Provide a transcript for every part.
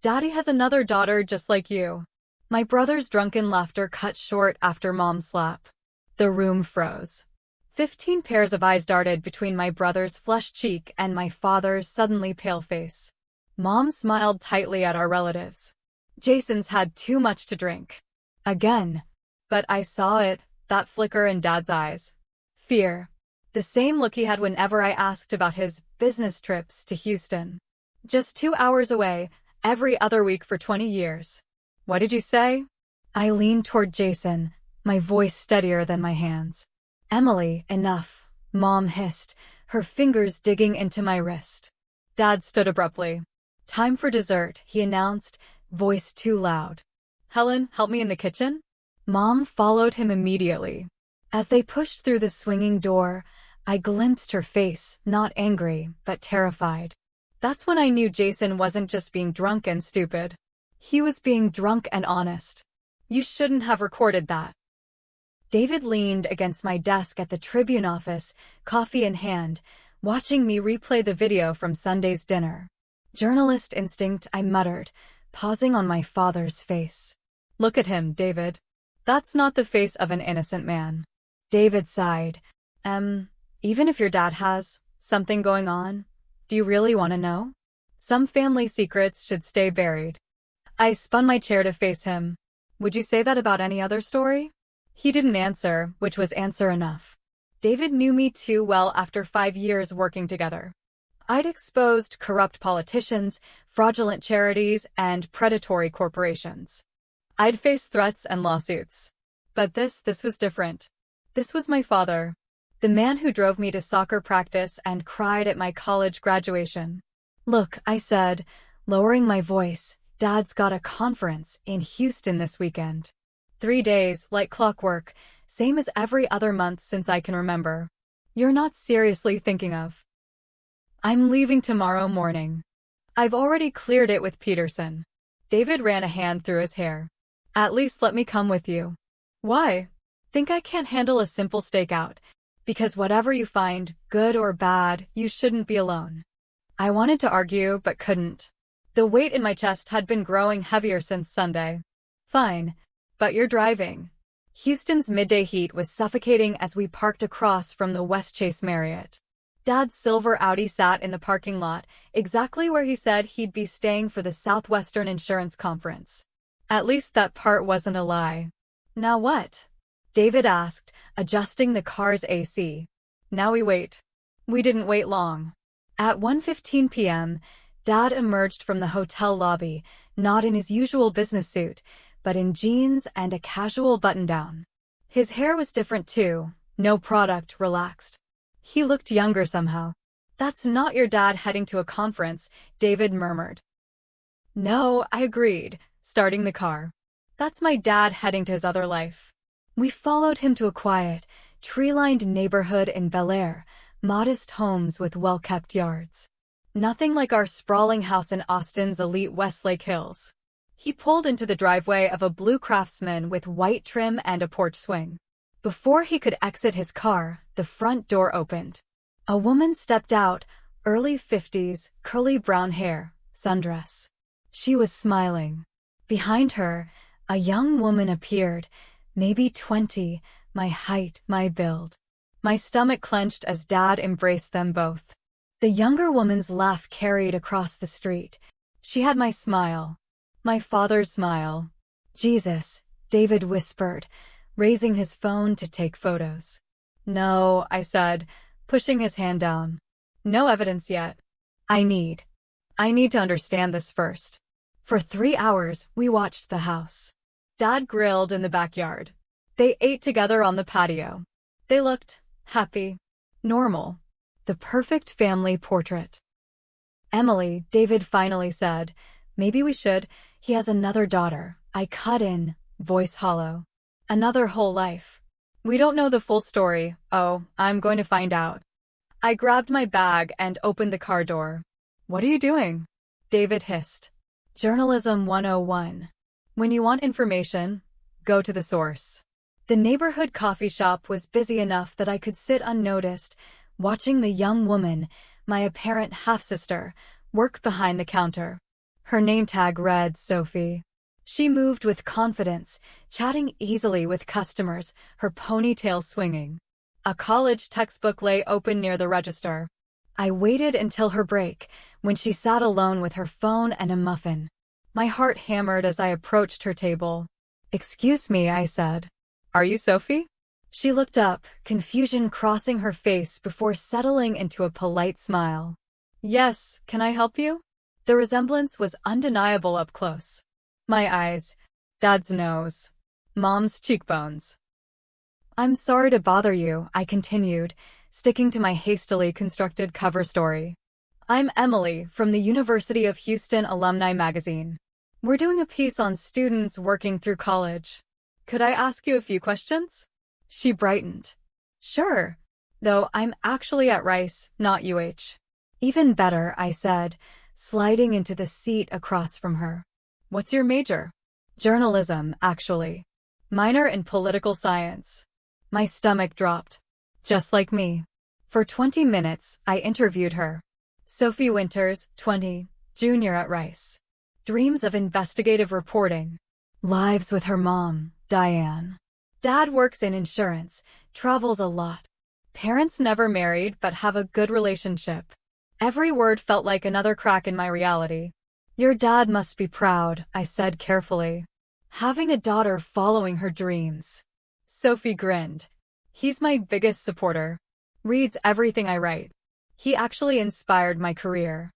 Daddy has another daughter just like you. My brother's drunken laughter cut short after Mom's slap. The room froze. 15 pairs of eyes darted between my brother's flushed cheek and my father's suddenly pale face. Mom smiled tightly at our relatives. Jason's had too much to drink. Again. But I saw it, that flicker in Dad's eyes. Fear. The same look he had whenever I asked about his business trips to Houston. Just 2 hours away, every other week for 20 years. What did you say? I leaned toward Jason, my voice steadier than my hands. Emily, enough, Mom hissed, her fingers digging into my wrist. Dad stood abruptly. Time for dessert, he announced, voice too loud. Helen, help me in the kitchen? Mom followed him immediately. As they pushed through the swinging door, I glimpsed her face, not angry, but terrified. That's when I knew Jason wasn't just being drunk and stupid. He was being drunk and honest. You shouldn't have recorded that. David leaned against my desk at the Tribune office, coffee in hand, watching me replay the video from Sunday's dinner. Journalist instinct, I muttered, pausing on my father's face. Look at him, David. That's not the face of an innocent man. David sighed. Even if your dad has something going on, do you really want to know? Some family secrets should stay buried. I spun my chair to face him. Would you say that about any other story? He didn't answer, which was answer enough. David knew me too well after 5 years working together. I'd exposed corrupt politicians, fraudulent charities, and predatory corporations. I'd faced threats and lawsuits. But this was different. This was my father. The man who drove me to soccer practice and cried at my college graduation. Look, I said, lowering my voice, Dad's got a conference in Houston this weekend. 3 days, like clockwork, same as every other month since I can remember. You're not seriously thinking of. I'm leaving tomorrow morning. I've already cleared it with Peterson. David ran a hand through his hair. At least let me come with you. Why? Think I can't handle a simple stakeout. Because whatever you find, good or bad, you shouldn't be alone. I wanted to argue, but couldn't. The weight in my chest had been growing heavier since Sunday. Fine, but you're driving. Houston's midday heat was suffocating as we parked across from the West Chase Marriott. Dad's silver Audi sat in the parking lot, exactly where he said he'd be staying for the Southwestern Insurance Conference. At least that part wasn't a lie. Now what? David asked, adjusting the car's AC. Now we wait. We didn't wait long. At 1:15 p.m., Dad emerged from the hotel lobby, not in his usual business suit, but in jeans and a casual button-down. His hair was different too, no product, relaxed. He looked younger somehow. That's not your dad heading to a conference, David murmured. No, I agreed, starting the car. That's my dad heading to his other life. We followed him to a quiet, tree-lined neighborhood in Bel Air, modest homes with well-kept yards. Nothing like our sprawling house in Austin's elite Westlake Hills. He pulled into the driveway of a blue Craftsman with white trim and a porch swing. Before he could exit his car, the front door opened. A woman stepped out, early 50s, curly brown hair, sundress. She was smiling. Behind her, a young woman appeared, maybe 20, my height, my build. My stomach clenched as Dad embraced them both. The younger woman's laugh carried across the street. She had my smile. My father's smile. Jesus, David whispered, raising his phone to take photos. No, I said, pushing his hand down. No evidence yet. I need to understand this first. For 3 hours, we watched the house. Dad grilled in the backyard. They ate together on the patio. They looked happy, normal, the perfect family portrait. Emily, David finally said, maybe we should. He has another daughter. I cut in, voice hollow. Another whole life. We don't know the full story. Oh, I'm going to find out. I grabbed my bag and opened the car door. What are you doing? David hissed. Journalism 101. When you want information, go to the source. The neighborhood coffee shop was busy enough that I could sit unnoticed, watching the young woman, my apparent half-sister, work behind the counter. Her name tag read Sophie. She moved with confidence, chatting easily with customers, her ponytail swinging. A college textbook lay open near the register. I waited until her break, when she sat alone with her phone and a muffin. My heart hammered as I approached her table. "Excuse me," I said. "Are you Sophie?" She looked up, confusion crossing her face before settling into a polite smile. "Yes, can I help you?" The resemblance was undeniable up close. My eyes, Dad's nose, Mom's cheekbones. "I'm sorry to bother you," I continued, sticking to my hastily constructed cover story. "I'm Emily from the University of Houston Alumni Magazine. We're doing a piece on students working through college. Could I ask you a few questions?" She brightened. "Sure. Though I'm actually at Rice, not UH. "Even better," I said, sliding into the seat across from her. "What's your major?" "Journalism, actually. Minor in political science." My stomach dropped. Just like me. For 20 minutes, I interviewed her. Sophie Winters, 20, junior at Rice. Dreams of investigative reporting. Lives with her mom, Diane. Dad works in insurance, travels a lot. Parents never married but have a good relationship. Every word felt like another crack in my reality. "Your dad must be proud," I said carefully. "Having a daughter following her dreams." Sophie grinned. "He's my biggest supporter. Reads everything I write. He actually inspired my career.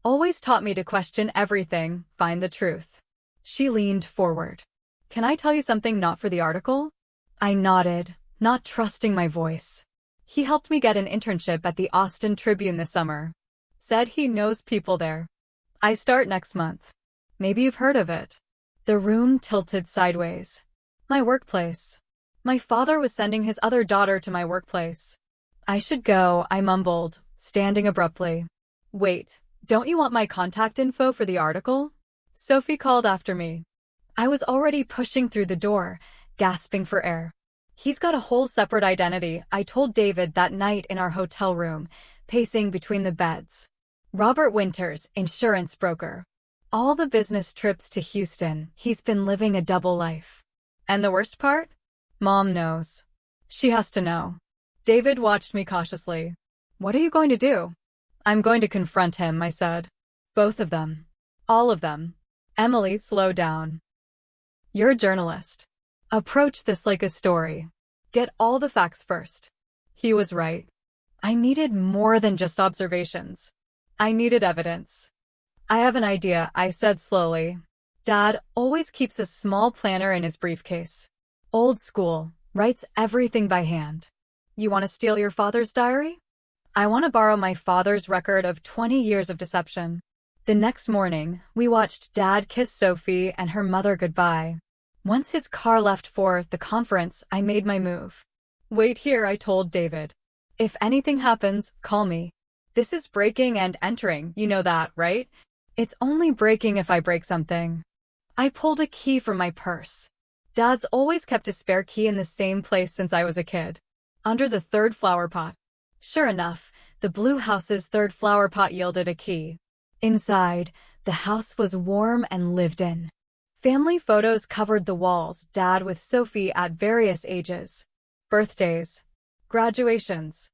Always taught me to question everything, find the truth." She leaned forward. "Can I tell you something not for the article?" I nodded, not trusting my voice. "He helped me get an internship at the Austin Tribune this summer. Said he knows people there. I start next month. Maybe you've heard of it." The room tilted sideways. "My workplace. My father was sending his other daughter to my workplace." "I should go," I mumbled, standing abruptly. "Wait, don't you want my contact info for the article?" Sophie called after me. I was already pushing through the door, gasping for air. "He's got a whole separate identity," I told David that night in our hotel room, pacing between the beds. "Robert Winters, insurance broker. All the business trips to Houston, he's been living a double life. And the worst part? Mom knows. She has to know." David watched me cautiously. "What are you going to do?" "I'm going to confront him," I said. "Both of them. All of them." Emily slowed down. "You're a journalist. Approach this like a story. Get all the facts first." He was right. I needed more than just observations. I needed evidence. "I have an idea," I said slowly. "Dad always keeps a small planner in his briefcase. Old school, writes everything by hand. You want to steal your father's diary?" "I want to borrow my father's record of 20 years of deception." The next morning, we watched Dad kiss Sophie and her mother goodbye. Once his car left for the conference, I made my move. "Wait here," I told David. "If anything happens, call me. This is breaking and entering, you know that, right? It's only breaking if I break something." I pulled a key from my purse. Dad's always kept a spare key in the same place since I was a kid. Under the third flower pot. Sure enough, the blue house's third flower pot yielded a key. Inside, the house was warm and lived in. Family photos covered the walls, Dad with Sophie at various ages. Birthdays. Graduations.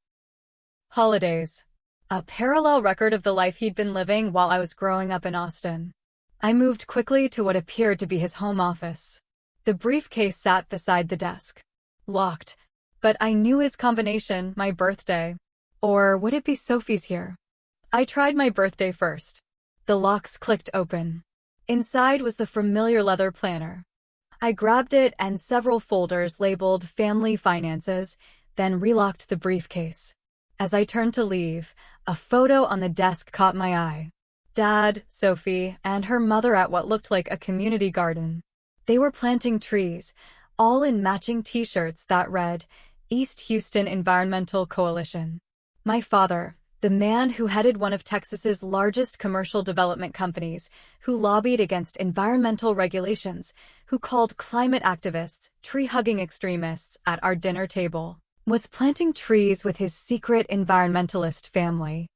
Holidays. A parallel record of the life he'd been living while I was growing up in Austin. I moved quickly to what appeared to be his home office. The briefcase sat beside the desk. Locked. But I knew his combination, my birthday. Or would it be Sophie's here? I tried my birthday first. The locks clicked open. Inside was the familiar leather planner. I grabbed it and several folders labeled Family Finances, then relocked the briefcase. As I turned to leave, a photo on the desk caught my eye. Dad, Sophie, and her mother at what looked like a community garden. They were planting trees, all in matching t-shirts that read, East Houston Environmental Coalition. My father, the man who headed one of Texas's largest commercial development companies, who lobbied against environmental regulations, who called climate activists tree-hugging extremists at our dinner table, was planting trees with his secret environmentalist family.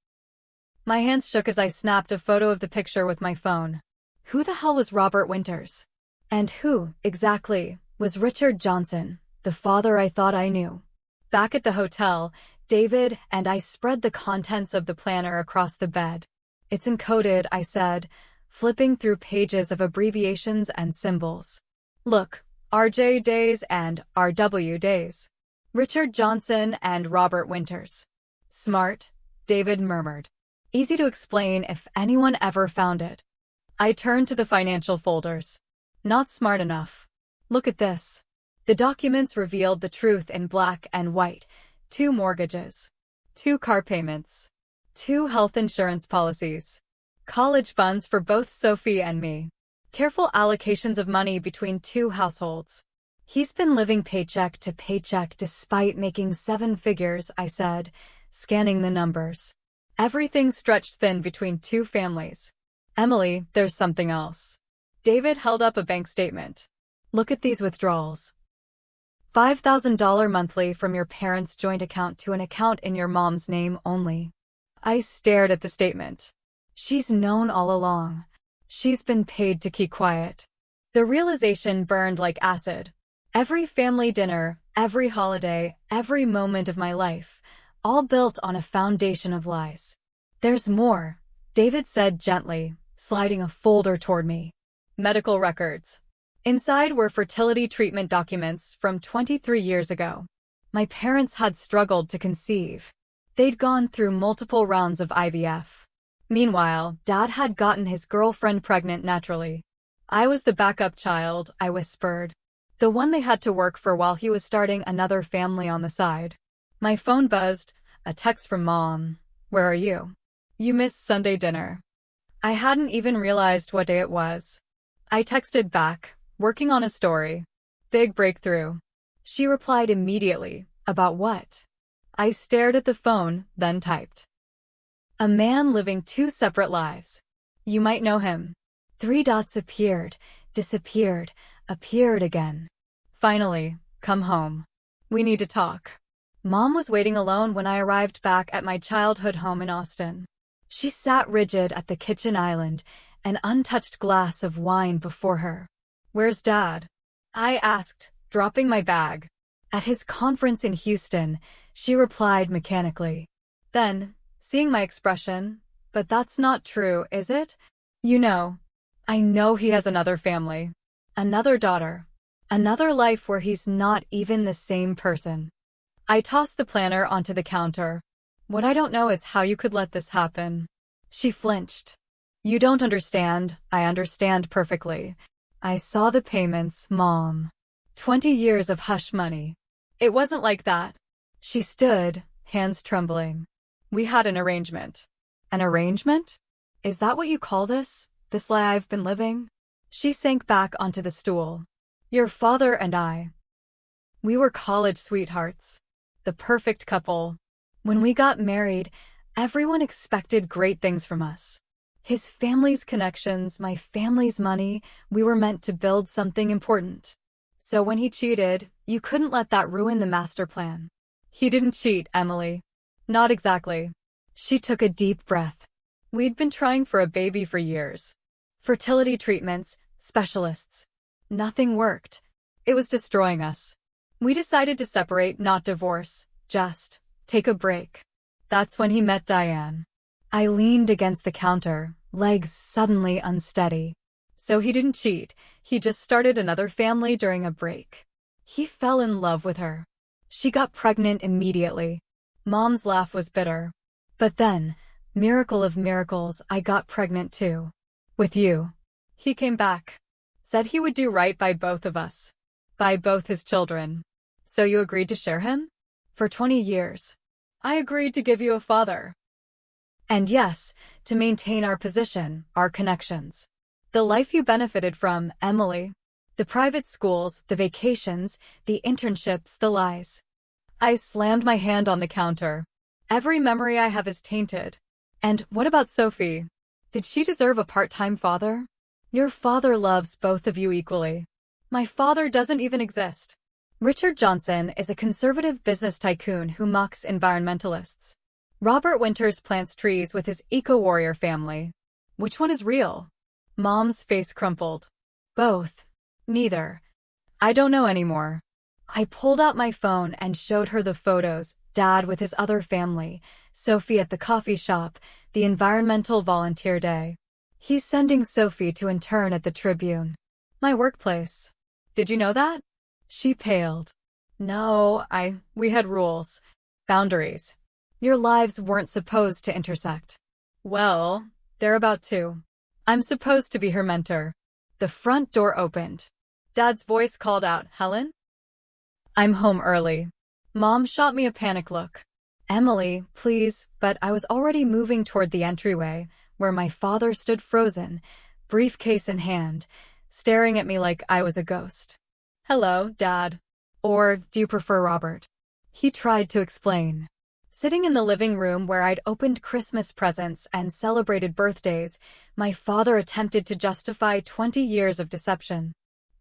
My hands shook as I snapped a photo of the picture with my phone. Who the hell was Robert Winters? And who, exactly, was Richard Johnson, the father I thought I knew? Back at the hotel, David and I spread the contents of the planner across the bed. It's encoded, I said, flipping through pages of abbreviations and symbols. Look, RJ days and RW days. Richard Johnson and Robert Winters. Smart, David murmured. Easy to explain if anyone ever found it. I turned to the financial folders. Not smart enough. Look at this. The documents revealed the truth in black and white. 2 mortgages. 2 car payments. 2 health insurance policies. College funds for both Sophie and me. Careful allocations of money between 2 households. He's been living paycheck to paycheck despite making 7 figures, I said, scanning the numbers. Everything stretched thin between 2 families. Emily, there's something else. David held up a bank statement. Look at these withdrawals. $5,000 monthly from your parents' joint account to an account in your mom's name only. I stared at the statement. She's known all along. She's been paid to keep quiet. The realization burned like acid. Every family dinner, every holiday, every moment of my life, all built on a foundation of lies. There's more, David said gently, sliding a folder toward me. Medical records. Inside were fertility treatment documents from 23 years ago. My parents had struggled to conceive. They'd gone through multiple rounds of IVF. Meanwhile, Dad had gotten his girlfriend pregnant naturally. I was the backup child, I whispered. The one they had to work for while he was starting another family on the side. My phone buzzed, a text from Mom. Where are you? You missed Sunday dinner. I hadn't even realized what day it was. I texted back, working on a story. Big breakthrough. She replied immediately. About what? I stared at the phone, then typed. A man living 2 separate lives. You might know him. 3 dots appeared, disappeared, appeared again. Finally, come home. We need to talk. Mom was waiting alone when I arrived back at my childhood home in Austin. She sat rigid at the kitchen island, an untouched glass of wine before her. Where's Dad? I asked, dropping my bag. At his conference in Houston, she replied mechanically. Then, seeing my expression, but that's not true, is it? You know, I know he has another family. Another daughter. Another life where he's not even the same person. I tossed the planner onto the counter. What I don't know is how you could let this happen. She flinched. You don't understand. I understand perfectly. I saw the payments, Mom. 20 years of hush money. It wasn't like that. She stood, hands trembling. We had an arrangement. An arrangement? Is that what you call this? This lie I've been living? She sank back onto the stool. Your father and I. We were college sweethearts. The perfect couple. When we got married, everyone expected great things from us. His family's connections, my family's money, we were meant to build something important. So when he cheated, you couldn't let that ruin the master plan. He didn't cheat, Emily. Not exactly. She took a deep breath. We'd been trying for a baby for years. Fertility treatments, specialists. Nothing worked. It was destroying us. We decided to separate, not divorce, just take a break. That's when he met Diane. I leaned against the counter, legs suddenly unsteady. So he didn't cheat, he just started another family during a break. He fell in love with her. She got pregnant immediately. Mom's laugh was bitter. But then, miracle of miracles, I got pregnant too. With you. He came back. Said he would do right by both of us. By both his children. So you agreed to share him? For 20 years. I agreed to give you a father. And yes, to maintain our position, our connections. The life you benefited from, Emily. The private schools, the vacations, the internships, the lies. I slammed my hand on the counter. Every memory I have is tainted. And what about Sophie? Did she deserve a part-time father? Your father loves both of you equally. My father doesn't even exist. Richard Johnson is a conservative business tycoon who mocks environmentalists. Robert Winters plants trees with his eco-warrior family. Which one is real? Mom's face crumpled. Both. Neither. I don't know anymore. I pulled out my phone and showed her the photos, Dad with his other family, Sophie at the coffee shop, the environmental volunteer day. He's sending Sophie to intern at the Tribune. My workplace. Did you know that? She paled. No, we had rules. Boundaries. Your lives weren't supposed to intersect. Well, they're about to. I'm supposed to be her mentor. The front door opened. Dad's voice called out, Helen? I'm home early. Mom shot me a panic look. Emily, please, but I was already moving toward the entryway, where my father stood frozen, briefcase in hand, staring at me like I was a ghost. Hello, Dad. Or do you prefer Robert? He tried to explain. Sitting in the living room where I'd opened Christmas presents and celebrated birthdays, my father attempted to justify 20 years of deception.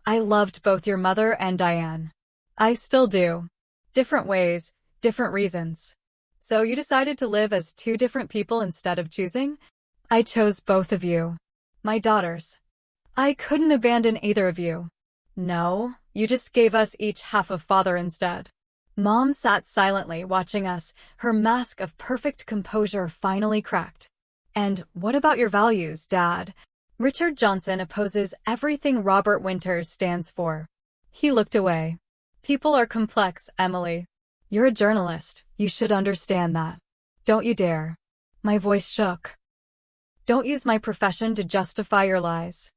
I loved both your mother and Diane. I still do. Different ways, different reasons. So you decided to live as two different people instead of choosing? I chose both of you. My daughters. I couldn't abandon either of you. No, you just gave us each half of father instead. Mom sat silently watching us, her mask of perfect composure finally cracked. And what about your values, Dad? Richard Johnson opposes everything Robert Winters stands for. He looked away. People are complex, Emily. You're a journalist. You should understand that. Don't you dare. My voice shook. Don't use my profession to justify your lies.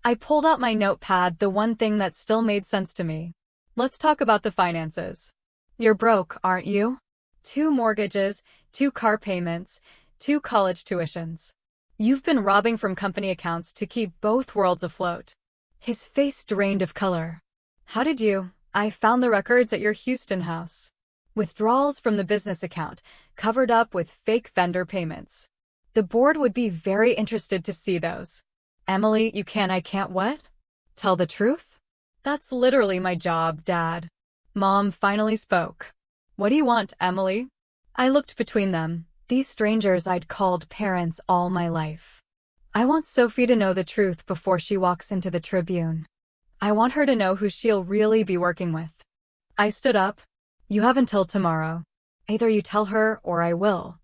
I pulled out my notepad, the one thing that still made sense to me. Let's talk about the finances. You're broke, aren't you? 2 mortgages, 2 car payments, 2 college tuitions. You've been robbing from company accounts to keep both worlds afloat. His face drained of color. How did you? I found the records at your Houston house. Withdrawals from the business account, covered up with fake vendor payments. The board would be very interested to see those. Emily, I can't what? Tell the truth? That's literally my job, Dad. Mom finally spoke. What do you want, Emily? I looked between them, these strangers I'd called parents all my life. I want Sophie to know the truth before she walks into the Tribune. I want her to know who she'll really be working with. I stood up. You have until tomorrow. Either you tell her or I will.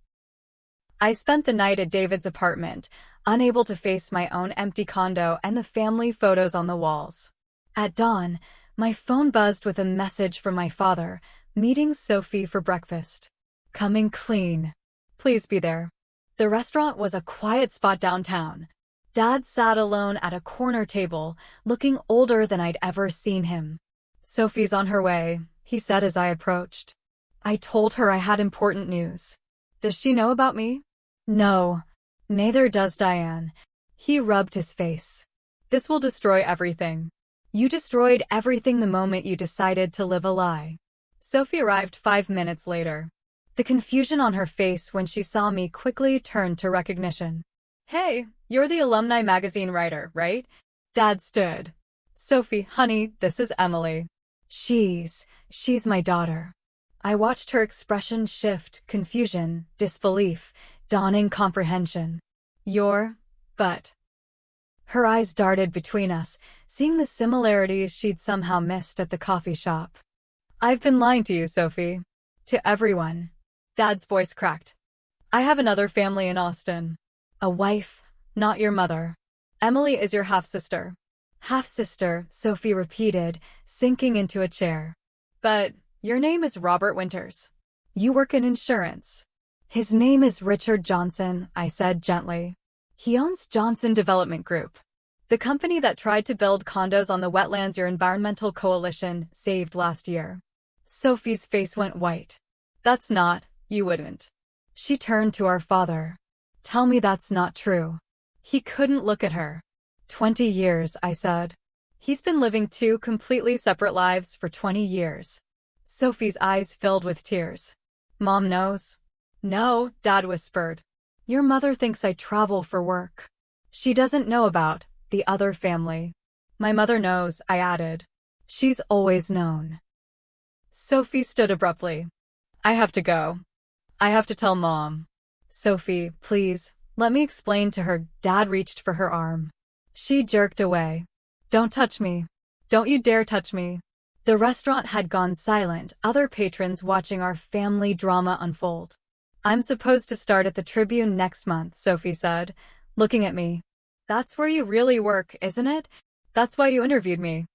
I spent the night at David's apartment, unable to face my own empty condo and the family photos on the walls. At dawn, my phone buzzed with a message from my father, meeting Sophie for breakfast. Coming clean. Please be there. The restaurant was a quiet spot downtown. Dad sat alone at a corner table, looking older than I'd ever seen him. Sophie's on her way, he said as I approached. I told her I had important news. Does she know about me? No. Neither does Diane. He rubbed his face. This will destroy everything. You destroyed everything the moment you decided to live a lie. Sophie arrived 5 minutes later. The confusion on her face when she saw me quickly turned to recognition. Hey, you're the alumni magazine writer, right? Dad stood. Sophie, honey, this is Emily. She's my daughter. I watched her expression shift, confusion, disbelief, dawning comprehension. But. Her eyes darted between us, seeing the similarities she'd somehow missed at the coffee shop. I've been lying to you, Sophie. To everyone. Dad's voice cracked. I have another family in Austin. A wife, not your mother. Emily is your half-sister. Half-sister, Sophie repeated, sinking into a chair. But your name is Robert Winters. You work in insurance. His name is Richard Johnson, I said gently. He owns Johnson Development Group, the company that tried to build condos on the wetlands your environmental coalition saved last year. Sophie's face went white. That's not, you wouldn't. She turned to our father. Tell me that's not true. He couldn't look at her. 20 years, I said. He's been living 2 completely separate lives for 20 years. Sophie's eyes filled with tears. Mom knows. No, Dad whispered. Your mother thinks I travel for work. She doesn't know about the other family. My mother knows, I added. She's always known. Sophie stood abruptly. I have to go. I have to tell Mom. Sophie, please, let me explain to her. Dad reached for her arm. She jerked away. Don't touch me. Don't you dare touch me. The restaurant had gone silent, other patrons watching our family drama unfold. I'm supposed to start at the Tribune next month, Sophie said, looking at me. That's where you really work, isn't it? That's why you interviewed me.